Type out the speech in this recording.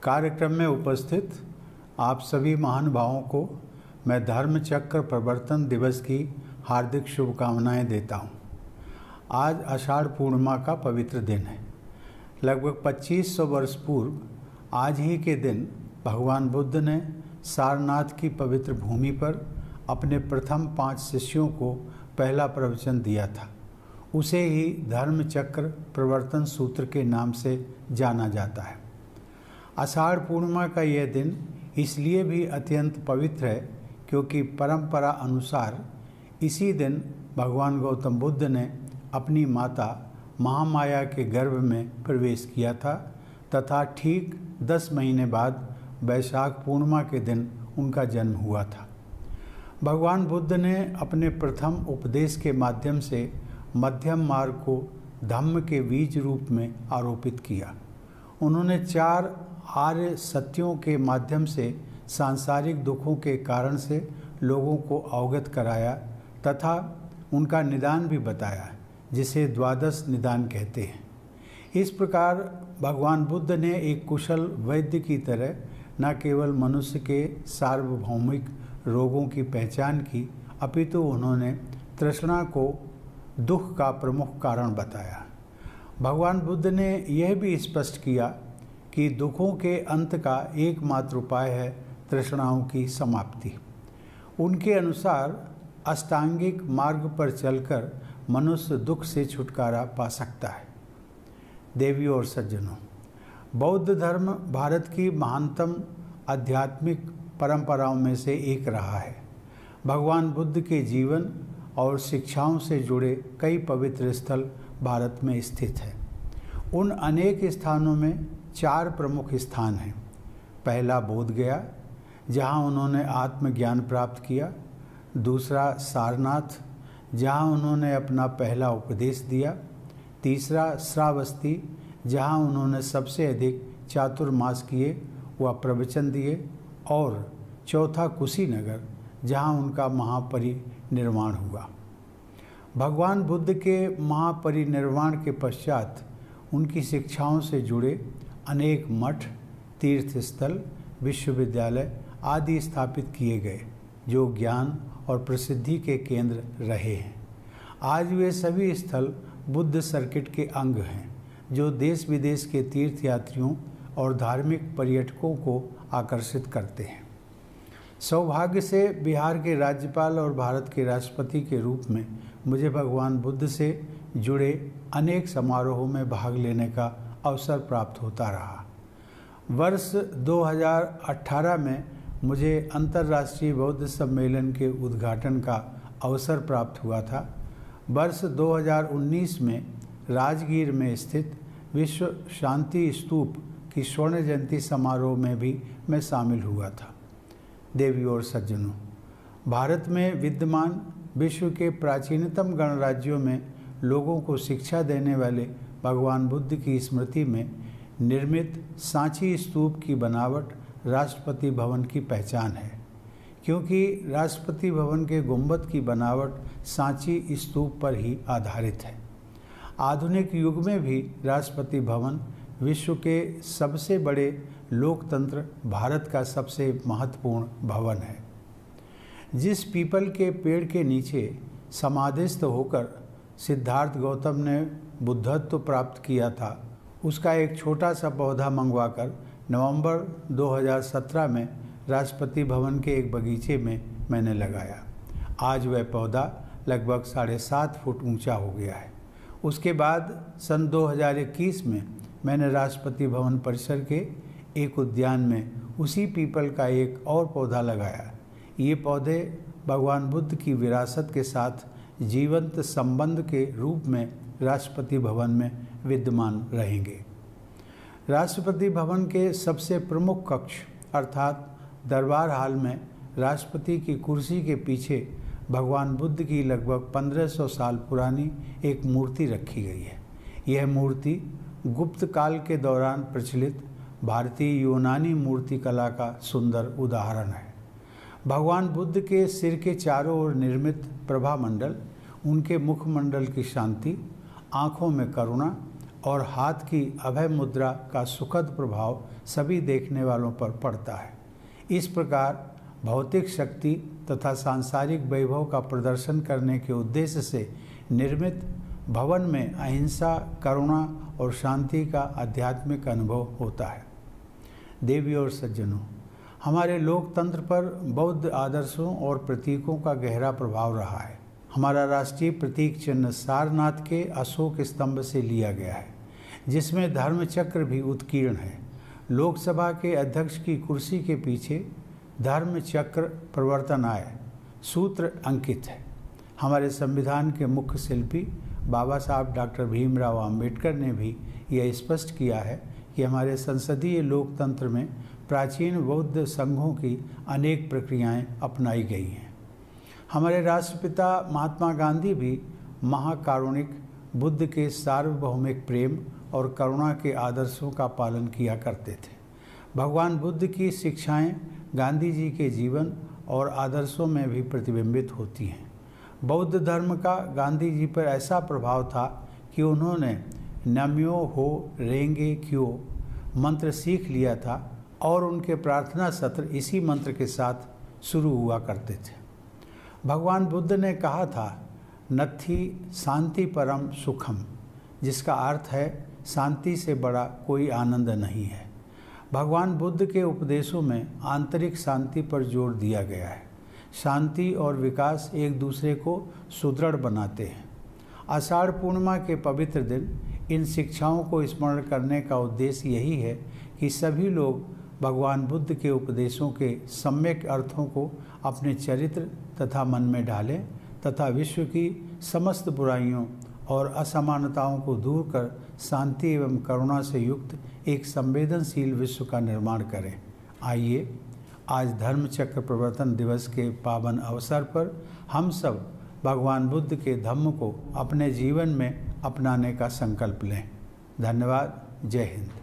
कार्यक्रम में उपस्थित आप सभी महानुभावों को मैं धर्मचक्र प्रवर्तन दिवस की हार्दिक शुभकामनाएं देता हूं। आज आषाढ़ पूर्णिमा का पवित्र दिन है। लगभग 2500 वर्ष पूर्व आज ही के दिन भगवान बुद्ध ने सारनाथ की पवित्र भूमि पर अपने प्रथम 5 शिष्यों को पहला प्रवचन दिया था। उसे ही धर्मचक्र प्रवर्तन सूत्र के नाम से जाना जाता है। आषाढ़ पूर्णिमा का यह दिन इसलिए भी अत्यंत पवित्र है क्योंकि परंपरा अनुसार इसी दिन भगवान गौतम बुद्ध ने अपनी माता महामाया के गर्भ में प्रवेश किया था तथा ठीक 10 महीने बाद वैशाख पूर्णिमा के दिन उनका जन्म हुआ था। भगवान बुद्ध ने अपने प्रथम उपदेश के माध्यम से मध्यम मार्ग को धम्म के बीज रूप में आरोपित किया। उन्होंने 4 आर्य सत्यों के माध्यम से सांसारिक दुखों के कारण से लोगों को अवगत कराया तथा उनका निदान भी बताया, जिसे द्वादश निदान कहते हैं। इस प्रकार भगवान बुद्ध ने एक कुशल वैद्य की तरह न केवल मनुष्य के सार्वभौमिक रोगों की पहचान की, अपितु उन्होंने तृष्णा को दुख का प्रमुख कारण बताया। भगवान बुद्ध ने यह भी स्पष्ट किया कि दुखों के अंत का एकमात्र उपाय है तृष्णाओं की समाप्ति। उनके अनुसार अष्टांगिक मार्ग पर चलकर मनुष्य दुख से छुटकारा पा सकता है। देवियों और सज्जनों, बौद्ध धर्म भारत की महानतम आध्यात्मिक परंपराओं में से एक रहा है। भगवान बुद्ध के जीवन और शिक्षाओं से जुड़े कई पवित्र स्थल भारत में स्थित हैं। उन अनेक स्थानों में 4 प्रमुख स्थान हैं। पहला बोधगया, जहां उन्होंने आत्मज्ञान प्राप्त किया। दूसरा सारनाथ, जहां उन्होंने अपना पहला उपदेश दिया। तीसरा श्रावस्ती, जहां उन्होंने सबसे अधिक चातुर्मास किए व प्रवचन दिए। और चौथा कुशीनगर, जहां उनका महापरिनिर्वाण हुआ। भगवान बुद्ध के महापरिनिर्वाण के पश्चात उनकी शिक्षाओं से जुड़े अनेक मठ, तीर्थस्थल, विश्वविद्यालय आदि स्थापित किए गए, जो ज्ञान और प्रसिद्धि के केंद्र रहे हैं। आज वे सभी स्थल बुद्ध सर्किट के अंग हैं, जो देश विदेश के तीर्थयात्रियों और धार्मिक पर्यटकों को आकर्षित करते हैं। सौभाग्य से बिहार के राज्यपाल और भारत के राष्ट्रपति के रूप में मुझे भगवान बुद्ध से जुड़े अनेक समारोहों में भाग लेने का अवसर प्राप्त होता रहा। वर्ष 2018 में मुझे अंतर्राष्ट्रीय बौद्ध सम्मेलन के उद्घाटन का अवसर प्राप्त हुआ था। वर्ष 2019 में राजगीर में स्थित विश्व शांति स्तूप की स्वर्ण जयंती समारोह में भी मैं शामिल हुआ था। देवियों और सज्जनों, भारत में विद्यमान विश्व के प्राचीनतम गणराज्यों में लोगों को शिक्षा देने वाले भगवान बुद्ध की स्मृति में निर्मित सांची स्तूप की बनावट राष्ट्रपति भवन की पहचान है, क्योंकि राष्ट्रपति भवन के गुंबद की बनावट सांची स्तूप पर ही आधारित है। आधुनिक युग में भी राष्ट्रपति भवन विश्व के सबसे बड़े लोकतंत्र भारत का सबसे महत्वपूर्ण भवन है। जिस पीपल के पेड़ के नीचे समाधिस्थ होकर सिद्धार्थ गौतम ने बुद्धत्व प्राप्त किया था, उसका एक छोटा सा पौधा मंगवाकर नवंबर 2017 में राष्ट्रपति भवन के एक बगीचे में मैंने लगाया। आज वह पौधा लगभग 7.5 फुट ऊंचा हो गया है। उसके बाद सन 2021 में मैंने राष्ट्रपति भवन परिसर के एक उद्यान में उसी पीपल का एक और पौधा लगाया। ये पौधे भगवान बुद्ध की विरासत के साथ जीवंत संबंध के रूप में राष्ट्रपति भवन में विद्यमान रहेंगे। राष्ट्रपति भवन के सबसे प्रमुख कक्ष अर्थात दरबार हाल में राष्ट्रपति की कुर्सी के पीछे भगवान बुद्ध की लगभग 1500 साल पुरानी एक मूर्ति रखी गई है। यह मूर्ति गुप्त काल के दौरान प्रचलित भारतीय यूनानी मूर्ति कला का सुंदर उदाहरण है। भगवान बुद्ध के सिर के चारों ओर निर्मित प्रभामंडल, उनके मुखमंडल की शांति, आँखों में करुणा और हाथ की अभय मुद्रा का सुखद प्रभाव सभी देखने वालों पर पड़ता है। इस प्रकार भौतिक शक्ति तथा सांसारिक वैभव का प्रदर्शन करने के उद्देश्य से निर्मित भवन में अहिंसा, करुणा और शांति का आध्यात्मिक अनुभव होता है। देवी और सज्जनों, हमारे लोकतंत्र पर बौद्ध आदर्शों और प्रतीकों का गहरा प्रभाव रहा है। हमारा राष्ट्रीय प्रतीक चिन्ह सारनाथ के अशोक स्तंभ से लिया गया है, जिसमें धर्म चक्र भी उत्कीर्ण है। लोकसभा के अध्यक्ष की कुर्सी के पीछे धर्म चक्र प्रवर्तनाय सूत्र अंकित है। हमारे संविधान के मुख्य शिल्पी बाबा साहब डॉक्टर भीमराव अंबेडकर ने भी यह स्पष्ट किया है कि हमारे संसदीय लोकतंत्र में प्राचीन बौद्ध संघों की अनेक प्रक्रियाएं अपनाई गई हैं। हमारे राष्ट्रपिता महात्मा गांधी भी महाकारुणिक बुद्ध के सार्वभौमिक प्रेम और करुणा के आदर्शों का पालन किया करते थे। भगवान बुद्ध की शिक्षाएं गांधी जी के जीवन और आदर्शों में भी प्रतिबिंबित होती हैं। बौद्ध धर्म का गांधी जी पर ऐसा प्रभाव था कि उन्होंने नम्यो हो रेंगे क्यों मंत्र सीख लिया था और उनके प्रार्थना सत्र इसी मंत्र के साथ शुरू हुआ करते थे। भगवान बुद्ध ने कहा था, नत्थि शांति परम सुखम, जिसका अर्थ है शांति से बड़ा कोई आनंद नहीं है। भगवान बुद्ध के उपदेशों में आंतरिक शांति पर जोर दिया गया है। शांति और विकास एक दूसरे को सुदृढ़ बनाते हैं। आषाढ़ पूर्णिमा के पवित्र दिन इन शिक्षाओं को स्मरण करने का उद्देश्य यही है कि सभी लोग भगवान बुद्ध के उपदेशों के सम्यक अर्थों को अपने चरित्र तथा मन में डालें तथा विश्व की समस्त बुराइयों और असमानताओं को दूर कर शांति एवं करुणा से युक्त एक संवेदनशील विश्व का निर्माण करें। आइए आज धर्मचक्र प्रवर्तन दिवस के पावन अवसर पर हम सब भगवान बुद्ध के धम्म को अपने जीवन में अपनाने का संकल्प लें। धन्यवाद। जय हिंद।